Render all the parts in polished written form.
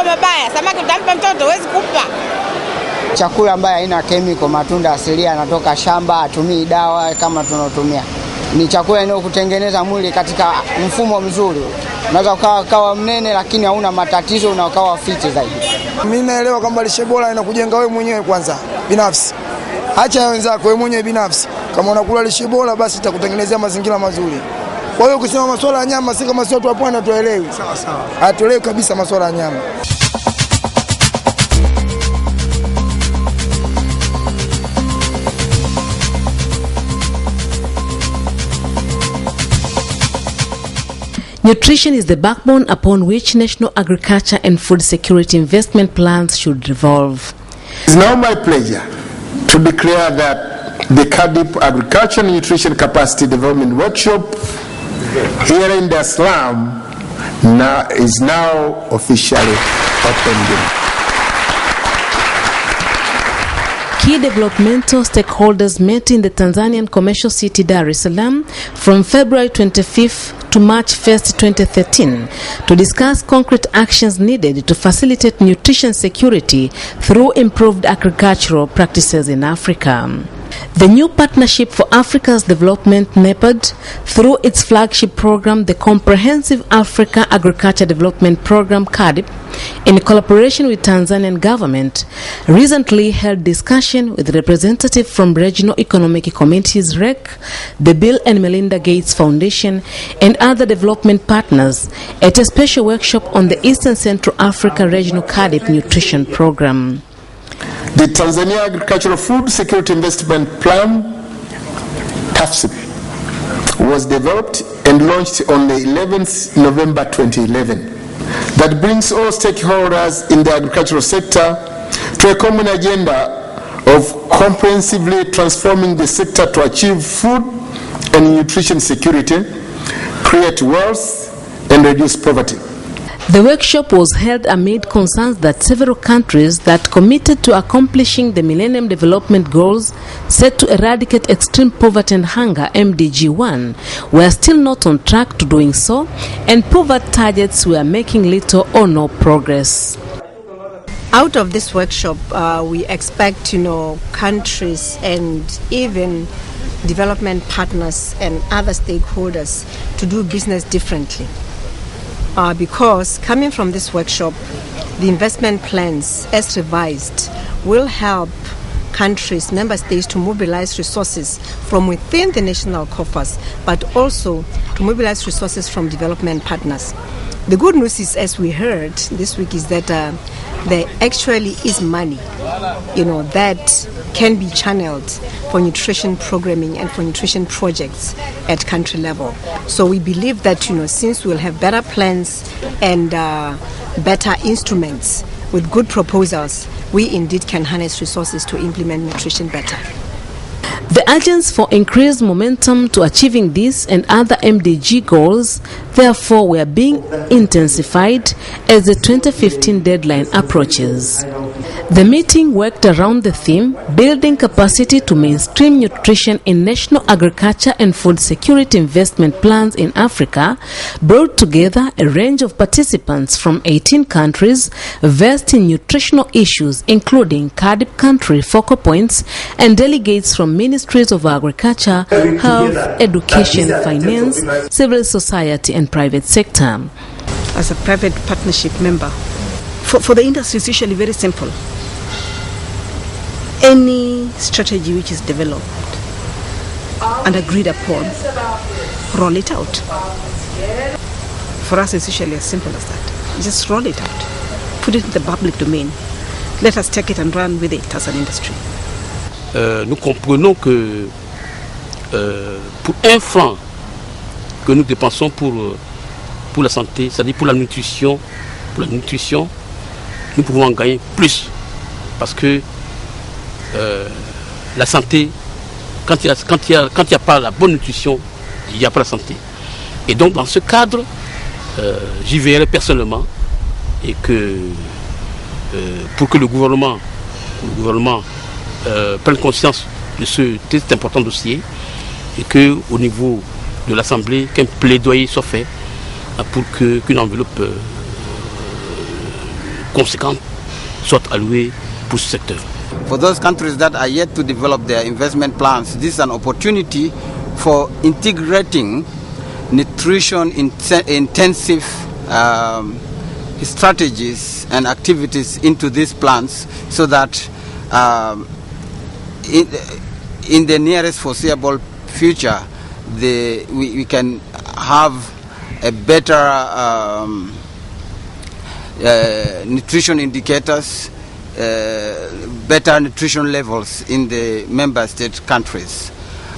mambo mabaya. Samaki utampa mtoto huwezi kumpa. Chakula ambayo haina kemiko, matunda asilia yanatoka shamba, hatumii dawa kama tunatumia. Ni chakula inayokutengeneza mwili katika mfumo mzuri. Unaweza ukawa mnene lakini hauna matatizo, unakuwa fit zaidi. Mimi naelewa kwamba lishe bora inakujenga wewe mwenyewe kwanza binafsi. Acha wenzako, wewe mwenyewe binafsi. Kama unakula lishe bora basi itakutengenezea mazingira mazuri. Kwa hiyo ukisema masuala ya nyama si kama sio watu wa pwani hatuelewi. Sawa sawa. Hatuelewi kabisa masuala ya nyama. Nutrition is the backbone upon which national agriculture and food security investment plans should revolve. It is now my pleasure to declare that the Cardiff Agriculture and Nutrition Capacity Development Workshop here in Dar es Salaam is now officially opened. Key developmental stakeholders met in the Tanzanian commercial city Dar es Salaam from February 25th to March 1st, 2013 to discuss concrete actions needed to facilitate nutrition security through improved agricultural practices in Africa. The new Partnership for Africa's Development, NEPAD, through its flagship program, the Comprehensive Africa Agriculture Development Program, CAADP, in collaboration with Tanzanian government, recently held discussion with representatives from Regional Economic Committees, REC, the Bill and Melinda Gates Foundation, and other development partners at a special workshop on the Eastern Central Africa Regional CAADP Nutrition Program. The Tanzania Agricultural Food Security Investment Plan, TAFSIP, was developed and launched on the 11th November 2011. That brings all stakeholders in the agricultural sector to a common agenda of comprehensively transforming the sector to achieve food and nutrition security, create wealth, and reduce poverty. The workshop was held amid concerns that several countries that committed to accomplishing the Millennium Development Goals set to eradicate extreme poverty and hunger, MDG1, were still not on track to doing so, and poverty targets were making little or no progress. Out of this workshop, we expect, countries and even development partners and other stakeholders to do business differently. Because coming from this workshop, the investment plans as revised will help countries, member states to mobilize resources from within the national coffers, but also to mobilize resources from development partners. The good news is, as we heard this week, is that there actually is money, that can be channeled for nutrition programming and for nutrition projects at country level. So we believe that, since we'll have better plans and better instruments with good proposals, we indeed can harness resources to implement nutrition better. The urgence for increased momentum to achieving this and other MDG goals, therefore, were being intensified as the 2015 deadline approaches. The meeting worked around the theme, Building Capacity to Mainstream Nutrition in National Agriculture and Food Security Investment Plans in Africa, brought together a range of participants from 18 countries versed in nutritional issues, including CAADP country focal points and delegates from Ministries of Agriculture, Health, Education, Finance, Civil Society and private sector. As a private partnership member, for the industry it's usually very simple. Any strategy which is developed and agreed upon, roll it out. For us it's usually as simple as that. Just roll it out. Put it in the public domain. Let us take it and run with it as an industry. Nous comprenons que pour 1 franc que nous dépensons pour la santé, c'est-à-dire pour la nutrition, nous pouvons en gagner plus. Parce que la santé, quand il n'y a pas la bonne nutrition, il n'y a pas la santé. Et donc dans ce cadre, j'y veillerai personnellement et que pour que le gouvernement prenne conscience de cet important dossier et qu'au niveau de l'Assemblée, qu'un plaidoyer soit fait pour qu'une enveloppe conséquentes soient allouées pour ce secteur. For those countries that are yet to develop their investment plans, this is an opportunity for integrating nutrition intensive strategies and activities into these plans so that in the nearest foreseeable future we can have a better nutrition indicators, better nutrition levels in the member state countries.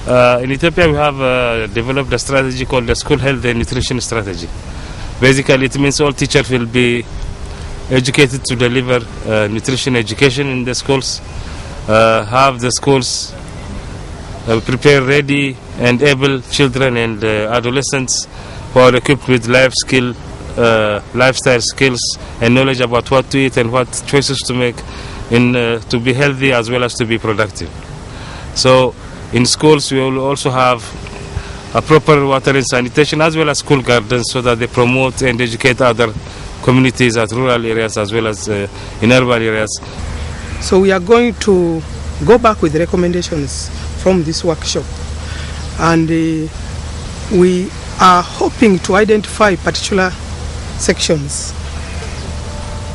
In Ethiopia we have developed a strategy called the School Health and Nutrition Strategy. Basically it means all teachers will be educated to deliver nutrition education in the schools, have the schools prepare ready and able children and adolescents who are equipped with lifestyle skills and knowledge about what to eat and what choices to make to be healthy as well as to be productive. So in schools we will also have a proper water and sanitation as well as school gardens so that they promote and educate other communities at rural areas as well as in urban areas. So we are going to go back with recommendations from this workshop, and we are hoping to identify particular sections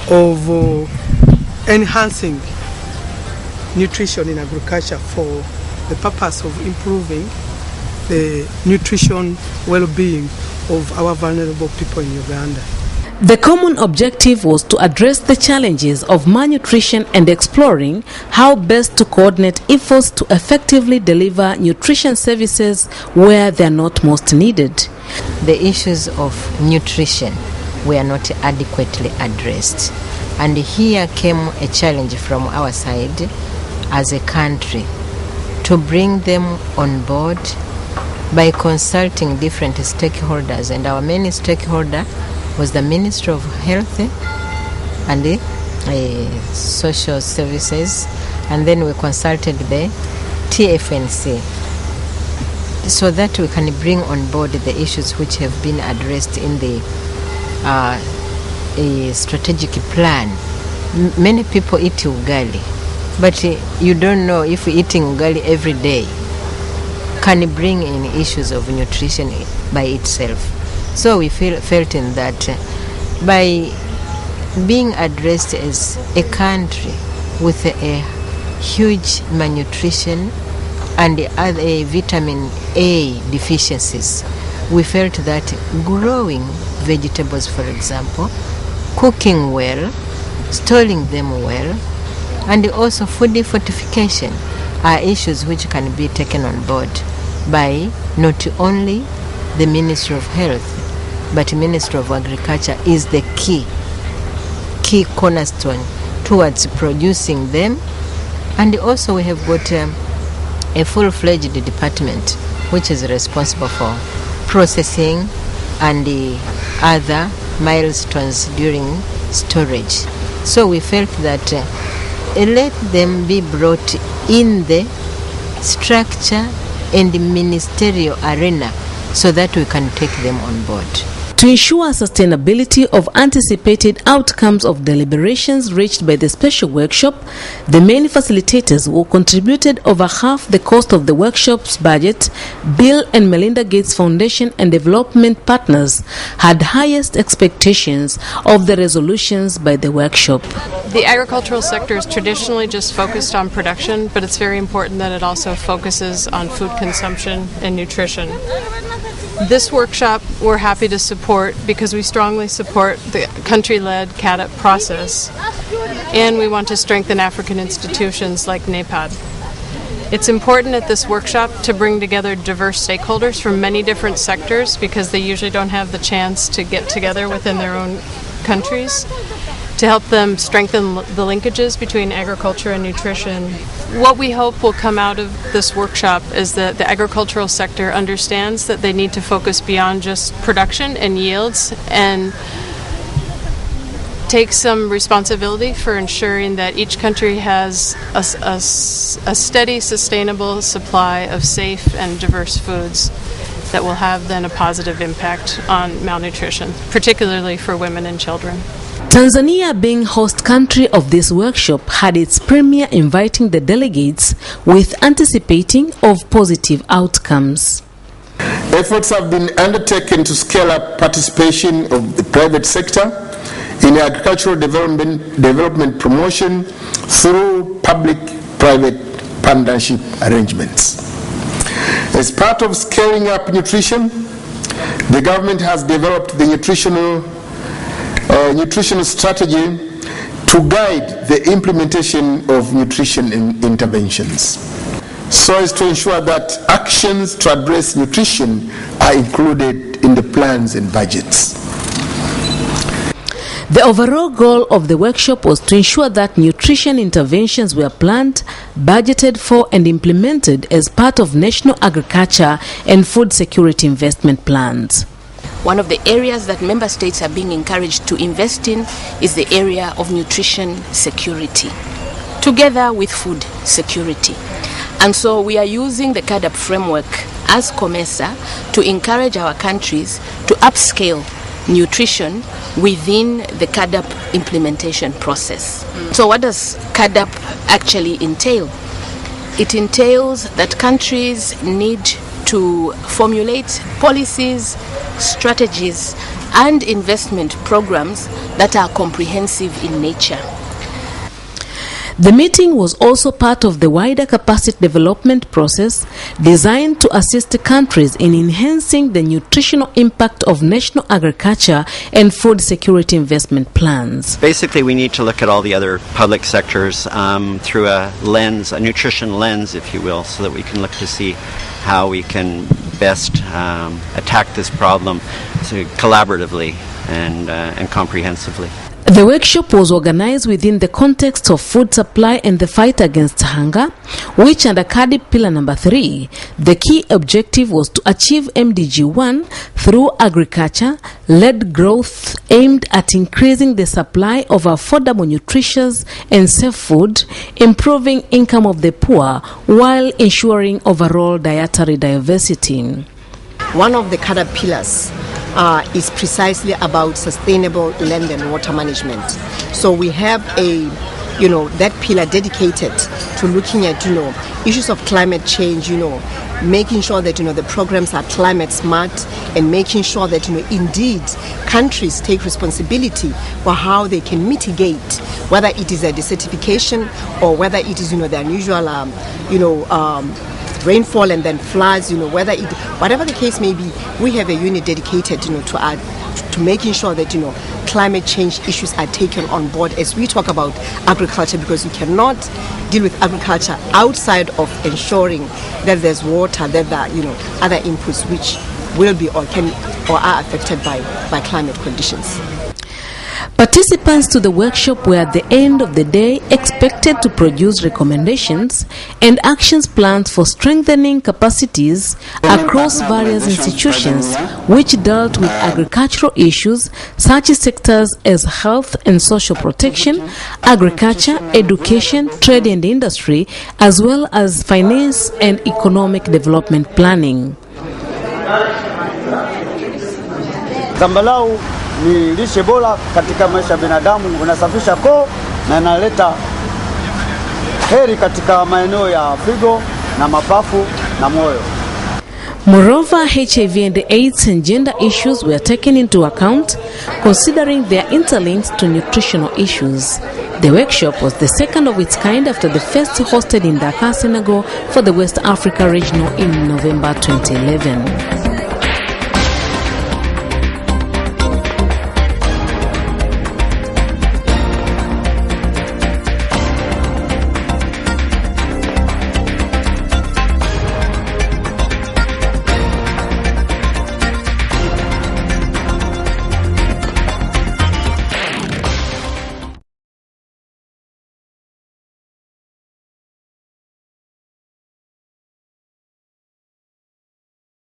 of enhancing nutrition in agriculture for the purpose of improving the nutrition well-being of our vulnerable people in Uganda. The common objective was to address the challenges of malnutrition and exploring how best to coordinate efforts to effectively deliver nutrition services where they are not most needed. The issues of nutrition were not adequately addressed, and here came a challenge from our side as a country to bring them on board by consulting different stakeholders, and our main stakeholder was the Ministry of Health and the Social Services, and then we consulted the TFNC so that we can bring on board the issues which have been addressed in the strategic plan. Many people eat ugali, but you don't know if eating ugali every day can bring in issues of nutrition by itself. So we felt in that by being addressed as a country with a huge malnutrition and other vitamin A deficiencies, we felt that growing vegetables, for example, cooking well, storing them well, and also food fortification are issues which can be taken on board by not only the Ministry of Health, but Ministry of Agriculture is the key cornerstone towards producing them. And also we have got a full-fledged department which is responsible for processing and the other milestones during storage. So we felt that let them be brought in the structure and the ministerial arena so that we can take them on board. To ensure sustainability of anticipated outcomes of deliberations reached by the special workshop, the main facilitators who contributed over half the cost of the workshop's budget, Bill and Melinda Gates Foundation and development partners, had highest expectations of the resolutions by the workshop. The agricultural sector is traditionally just focused on production, but it's very important that it also focuses on food consumption and nutrition. This workshop we're happy to support because we strongly support the country-led CAADP process, and we want to strengthen African institutions like NAPAD. It's important at this workshop to bring together diverse stakeholders from many different sectors because they usually don't have the chance to get together within their own countries, to help them strengthen the linkages between agriculture and nutrition. What we hope will come out of this workshop is that the agricultural sector understands that they need to focus beyond just production and yields and take some responsibility for ensuring that each country has a steady, sustainable supply of safe and diverse foods that will have then a positive impact on malnutrition, particularly for women and children. Tanzania, being host country of this workshop, had its premiere inviting the delegates with anticipating of positive outcomes. Efforts have been undertaken to scale up participation of the private sector in agricultural development promotion through public-private partnership arrangements. As part of scaling up nutrition, the government has developed the nutritional strategy to guide the implementation of nutrition interventions, so as to ensure that actions to address nutrition are included in the plans and budgets. The overall goal of the workshop was to ensure that nutrition interventions were planned, budgeted for and implemented as part of national agriculture and food security investment plans. One of the areas that member states are being encouraged to invest in is the area of nutrition security, together with food security. And so we are using the CAADP framework as COMESA to encourage our countries to upscale nutrition within the CAADP implementation process. So what does CAADP actually entail? It entails that countries need to formulate policies, strategies, and investment programs that are comprehensive in nature. The meeting was also part of the wider capacity development process designed to assist countries in enhancing the nutritional impact of national agriculture and food security investment plans. Basically, we need to look at all the other public sectors through a lens, a nutrition lens, if you will, so that we can look to see how we can best attack this problem collaboratively and comprehensively. The workshop was organized within the context of food supply and the fight against hunger, which under CAADP Pillar Number 3, the key objective was to achieve MDG 1 through agriculture-led growth aimed at increasing the supply of affordable, nutritious and safe food, improving income of the poor, while ensuring overall dietary diversity. One of the CAADP pillars is precisely about sustainable land and water management. So we have that pillar dedicated to looking at, issues of climate change, making sure that, the programs are climate smart and making sure that, indeed countries take responsibility for how they can mitigate, whether it is a desertification or whether it is, the unusual, rainfall and then floods, whatever the case may be, we have a unit dedicated, to making sure that, climate change issues are taken on board as we talk about agriculture, because we cannot deal with agriculture outside of ensuring that there's water, that there are, other inputs which will be or are affected by climate conditions. Participants to the workshop were at the end of the day expected to produce recommendations and actions plans for strengthening capacities across various institutions which dealt with agricultural issues such as sectors as health and social protection, agriculture, education, trade and industry, as well as finance and economic development planning. Zambalau ni lishe bora katika maisha ya binadamu, unasafisha koo na inaleta heri katika maeneo ya figo na mapafu na moyo. Moreover, HIV and AIDS and gender issues were taken into account, considering their interlinks to nutritional issues. The workshop was the second of its kind after the first hosted in Dakar, Senegal for the West Africa Regional in November 2011.